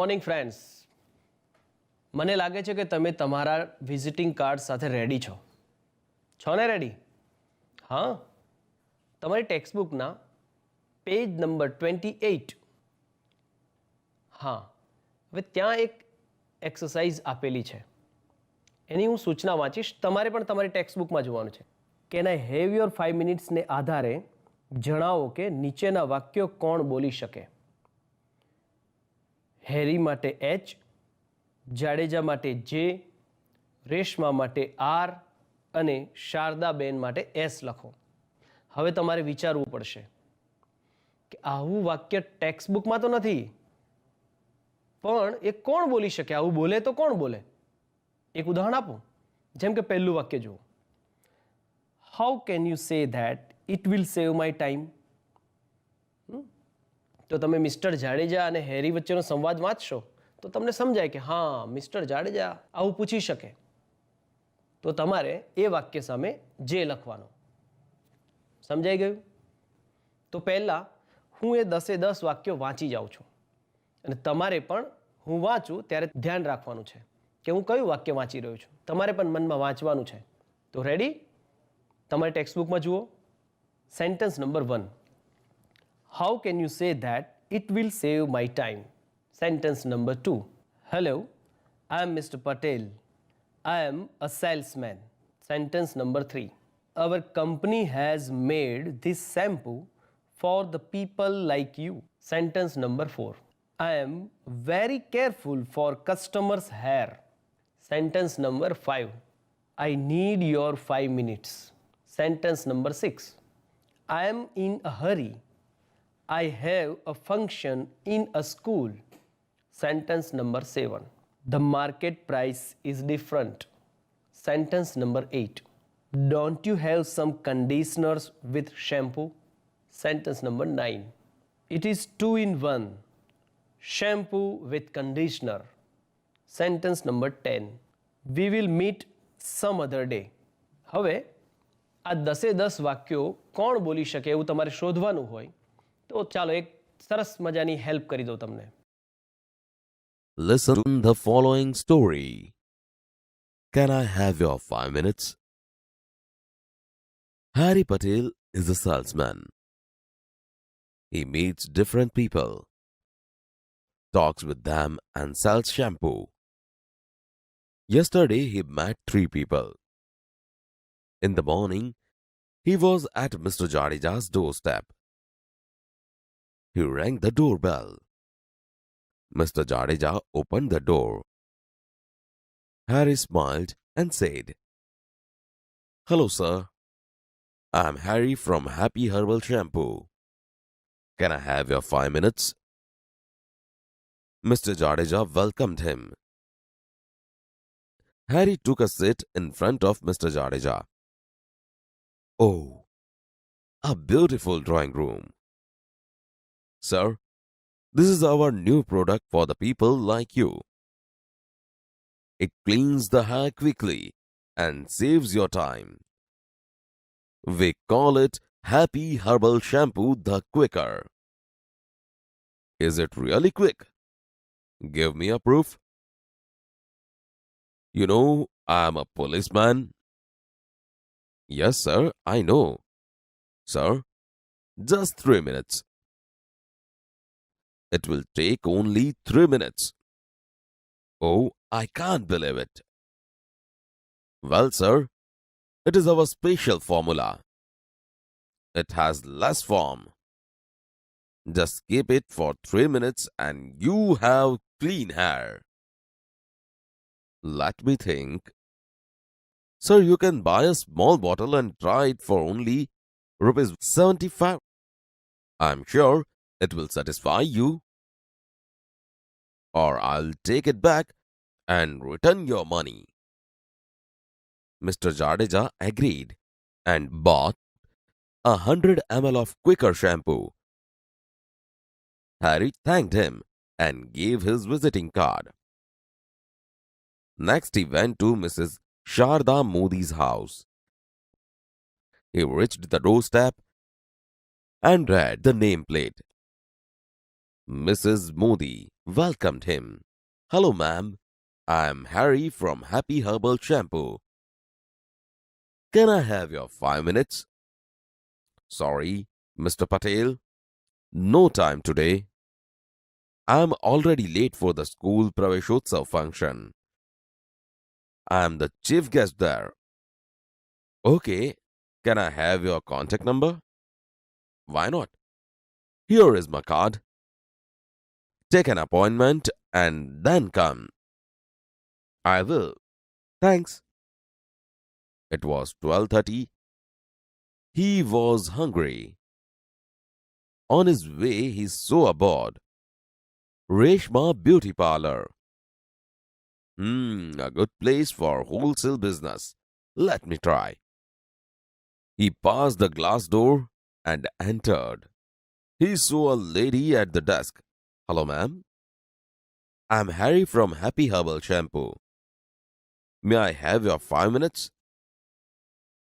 Morning friends. મને લાગે છે કે તમે તમારા વિઝિટિંગ કાર્ડ સાથે રેડી છો ને રેડી? હા, તમારી ટેક્સ્ટબુકના પેજ નંબર 28. હા, હવે ત્યાં એક એક્સરસાઇઝ આપેલી છે, એની હું સૂચના વાંચીશ. તમારે પણ તમારી ટેક્સ્ટબુકમાં જોવાનું છે. કેન આઈ હેવ યોર 5 મિનિટ્સને આધારે જણાવો કે નીચેના વાક્યો કોણ બોલી શકે. હેરી માટે એચ, જાડેજા માટે જે, રેશમા માટે આર અને શારદાબેન માટે એસ લખો. હવે તમારે વિચારવું પડશે કે આવું વાક્ય ટેક્સ્ટબુકમાં તો નથી, પણ એ કોણ બોલી શકે? આવું બોલે તો કોણ બોલે? એક ઉદાહરણ આપું. જેમ કે પહેલું વાક્ય જુઓ, how can you say that it will save my time? તો તમે મિસ્ટર જાડેજા અને હેરી વચ્ચેનો સંવાદ વાંચશો તો તમને સમજાય કે હા, મિસ્ટર જાડેજા આવું પૂછી શકે. તો તમારે એ વાક્ય સામે જે લખવાનો. સમજાઈ ગયું? તો પહેલાં હું એ 10 વાક્યો વાંચી જાઉં છું અને તમારે પણ હું વાંચું ત્યારે ધ્યાન રાખવાનું છે કે હું કયું વાક્ય વાંચી રહ્યો છું. તમારે પણ મનમાં વાંચવાનું છે. તો રેડી? તમારી ટેક્સ્ટબુકમાં જુઓ. Sentence number 1. How can you say that it will save my time? Sentence number 2. Hello, I am Mr. Patel. I am a salesman. Sentence number 3. Our company has made this shampoo for the people like you. Sentence number 4. I am very careful for customers' hair. Sentence number 5. I need your 5 minutes. Sentence number 6. I am in a hurry. I have a function in a school. Sentence number 7. The market price is different. Sentence number 8. Don't you have some conditioners with shampoo? Sentence number 9. It is 2 in 1. Shampoo with conditioner. Sentence number 10. We will meet some other day. હવે આ 10 વાક્યો કોણ બોલી શકે એવું તમારે શોધવાનું હોય તો ચાલો એક સરસ મજાની હેલ્પ કરી દઉં તમને. Listen the following story. Can I have your 5 minutes? Harry Patel is a salesman. He meets different people, talks with them and sells shampoo. Yesterday he met 3 people. In the morning, he was at Mr. Jadeja's doorstep. He rang the doorbell. Mr. Jadeja opened the door. Harry smiled and said, "Hello, sir. I am Harry from Happy Herbal Shampoo. Can I have your 5 minutes?" Mr. Jadeja welcomed him. Harry took a seat in front of Mr. Jadeja. Oh, a beautiful drawing room. Sir, this is our new product for the people like you. It cleans the hair quickly and saves your time. We call it Happy Herbal Shampoo the Quicker. Is it really quick? Give me a proof. You know, I am a policeman. Yes, sir, I know. Sir, just 3 minutes. It will take only 3 minutes. Oh, I can't believe it. Well, sir, it is our special formula. It has less foam. Just keep it for 3 minutes and you have clean hair. Let me think. Sir, you can buy a small bottle and try it for only ₹75. I'm sure it will satisfy you. Or I'll take it back and return your money. Mr. Jadeja agreed and bought 100 ml of Quicker shampoo. Harry thanked him and gave his visiting card. Next, he went to Mrs. Sharda Modi's house. He reached the doorstep and read the nameplate. Mrs. Modi, welcomed him. Hello, ma'am. I'm Harry from Happy Herbal Shampoo. Can I have your 5 minutes? Sorry, Mr. Patel. No time today. I'm already late for the school Praveshotsav function. I'm the chief guest there. Okay, can I have your contact number? Why not? Here is my card. Take an appointment and then come. I will. Thanks. It was 12:30. He was hungry. On his way, he saw a board. Reshma Beauty Parlor. A good place for wholesale business. Let me try. He passed the glass door and entered. He saw a lady at the desk. Hello, ma'am. I'm Harry from Happy Herbal Shampoo. May I have your 5 minutes?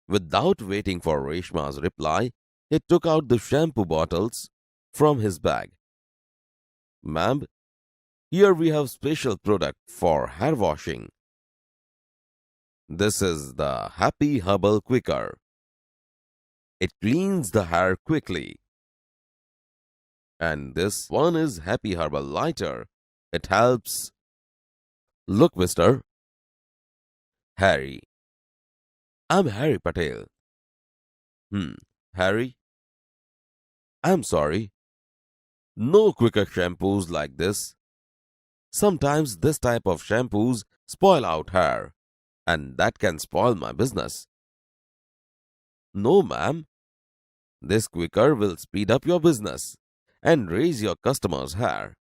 Without waiting for Reshma's reply, he took out the shampoo bottles from his bag. Ma'am, here we have special product for hair washing. This is the Happy Herbal Quicker. It cleans the hair quickly. And this one is Happy Herbal Lighter. It helps. Look, mister. Harry. I'm Harry Patel. Harry? I'm sorry. No quicker shampoos like this. Sometimes this type of shampoos spoil out hair, and that can spoil my business. No, ma'am. This quicker will speed up your business and raise your customers' hair.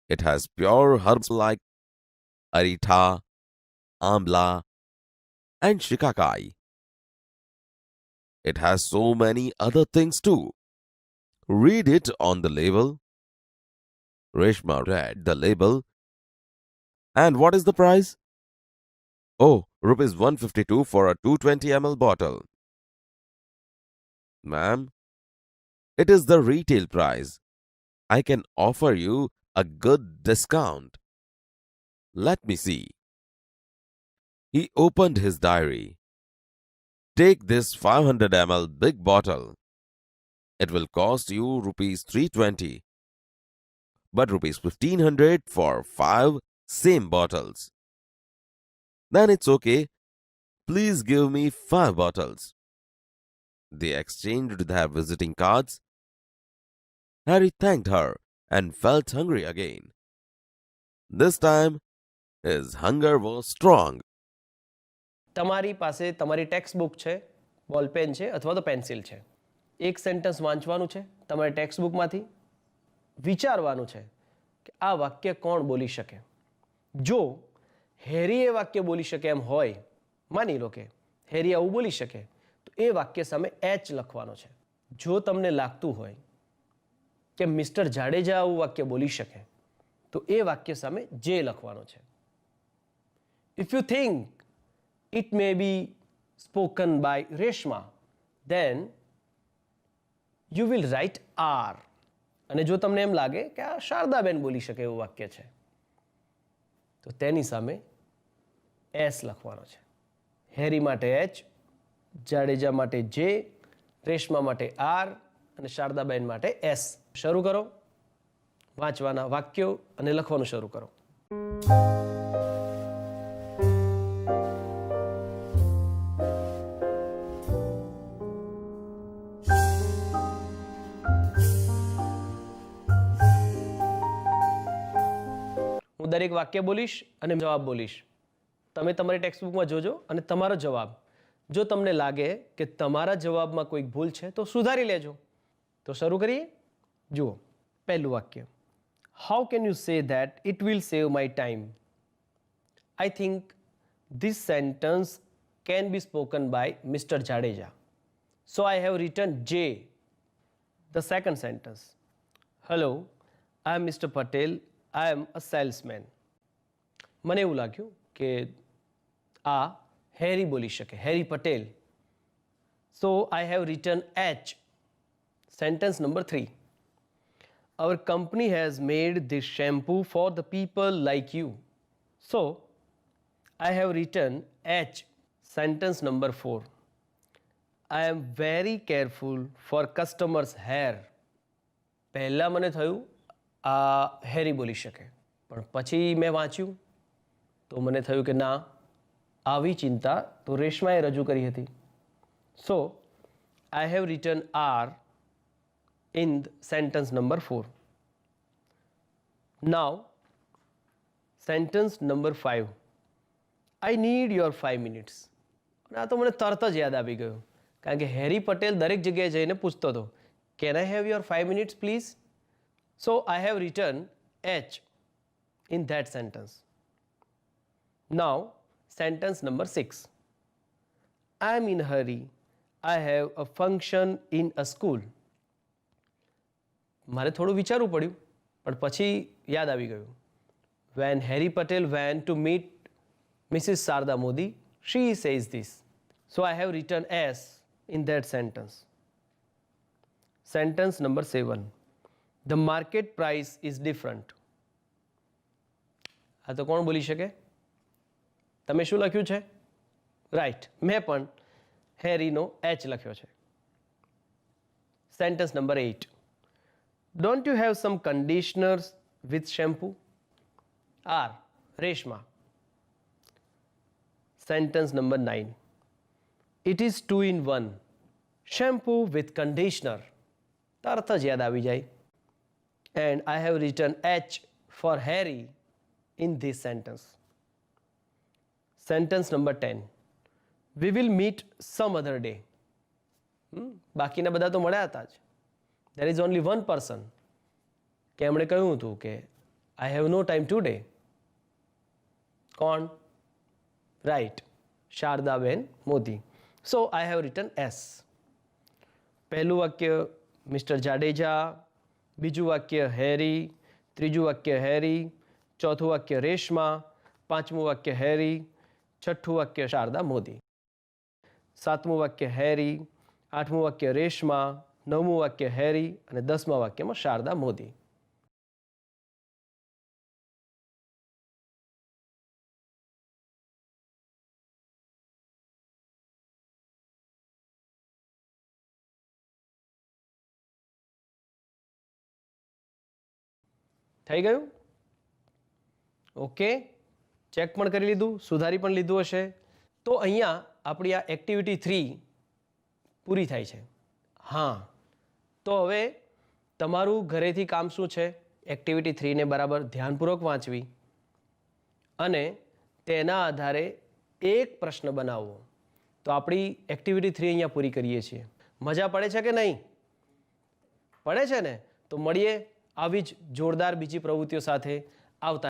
It has pure herbs like Aritha, Amla, and Shikakai. It has so many other things too. Read it on the label. Reshma read the label. And what is the price? Oh, rupees 152 for a 220 ml bottle. Ma'am, it is the retail price. I can offer you a good discount. Let me see. He opened his diary. Take this 500 ml big bottle. It will cost you rupees 320, but rupees 1500 for 5 same bottles. Then it's okay. Please give me 5 bottles. They exchanged their visiting cards. Harry thanked her and felt hungry again. This time, his hunger was strong. તમારી પાસે તમારી text book છે, ball pen છે અથવા તો pencil છે. એક sentence વાંચવાનું છે તમારી ટેક્સ્ટ બુકમાંથી. વિચારવાનું છે કે આ વાક્ય કોણ બોલી શકે. જો હેરી એ વાક્ય બોલી શકે એમ હોય, માની લો કે હેરી આવું બોલી શકે, તો એ વાક્ય સામે એચ લખવાનો છે. જો તમને લાગતું હોય કે મિસ્ટર જાડેજા આવું વાક્ય બોલી શકે, તો એ વાક્ય સામે જે લખવાનો છે. If you think it may be spoken by Reshma, then you will write R. અને જો તમને એમ લાગે કે આ શારદાબેન બોલી શકે એવું વાક્ય છે, તો તેની સામે એસ લખવાનો છે. હેરી માટે એચ, જાડેજા માટે જે, રેશમા માટે આર અને શારદાબેન માટે એસ. શરૂ કરો વાંચવાના વાક્યો અને લખવાનું શરૂ કરો. હું દરેક વાક્ય બોલીશ અને જવાબ બોલીશ. તમે તમારી ટેક્સ્ટ બુકમાં જોજો અને તમારો જવાબ, જો તમને લાગે કે તમારા જવાબમાં કોઈક ભૂલ છે તો સુધારી લેજો. તો શરૂ કરીએ. જુઓ પહેલું વાક્ય. How can you say that it will save my time? I think this sentence can be spoken by mister Jadeja. So I have written J. The second sentence. Hello, I am mister Patel. I am a salesman. મને એવું લાગ્યું કે આ હેરી બોલી શકે, હેરી Patel. So I have written H. Sentence number 3. our company has made this shampoo for the people like you. So, I have written H, sentence number 4. I am very careful for customers' hair. પહેલાં મને થયું આ હેરી બોલી શકે, પણ પછી મેં વાંચ્યું તો મને થયું કે ના, આવી ચિંતા તો રેશમાએ રજૂ કરી હતી. So I have written R in sentence number 4. Now sentence number 5. I need your 5 minutes. અને આ તો મને તરત જ યાદ આવી ગયું, કારણ કે હેરી પટેલ દરેક જગ્યાએ જઈને પૂછતો હતો, can I have your 5 minutes please? So I have written H in that sentence. Now sentence number 6. I am in a hurry. I have a function in a school. મારે થોડું વિચારવું પડ્યું, પણ પછી યાદ આવી ગયું. When Harry Patel went to meet Mrs. Sarda Modi, she says this. So I have written S in that sentence. Sentence number 7. The market price is different. આ તો કોણ બોલી શકે? તમે શું લખ્યું છે? રાઈટ, મેં પણ હેરીનો એચ લખ્યો છે. Sentence number 8. Don't you have some conditioners with shampoo? R, Reshma. Sentence number 9. It is 2 in 1. Shampoo with conditioner. તરત જ યાદ આવી જાય. And I have written H for Harry in this sentence. Sentence number 10. We will meet some other day. બાકીના બધા તો મળ્યા હતા જ. There is only one person કે એમણે કહ્યું હતું કે I have no time today. કોણ? Right, Shardaben Modi. So I have written S. પહેલું વાક્ય મિસ્ટર જાડેજા, બીજું વાક્ય હેરી, ત્રીજું વાક્ય હેરી, ચોથું વાક્ય રેશમા, પાંચમું વાક્ય હેરી, છઠ્ઠું વાક્ય શારદા મોદી, સાતમું વાક્ય હેરી, આઠમું વાક્ય રેશમા, નવમું વાક્ય હેરી અને 10મા વાક્યમાં શારદા મોદી. થઈ ગયું? ઓકે, ચેક પણ કરી લીધું, સુધારી પણ લીધું હશે. તો અહીંયા આપણી આ એક્ટિવિટી 3 પૂરી થાય છે. હા, તો હવે તમારું ઘરેથી કામ શું છે? એક્ટિવિટી 3ને બરાબર ધ્યાનપૂર્વક વાંચવી અને તેના આધારે એક પ્રશ્ન બનાવવો. તો આપણી એક્ટિવિટી 3 અહીંયા પૂરી કરીએ છીએ. મજા પડે છે કે નહીં? પડે છે ને? તો મળીએ આવી જ જોરદાર બીજી પ્રવૃત્તિઓ સાથે આવતા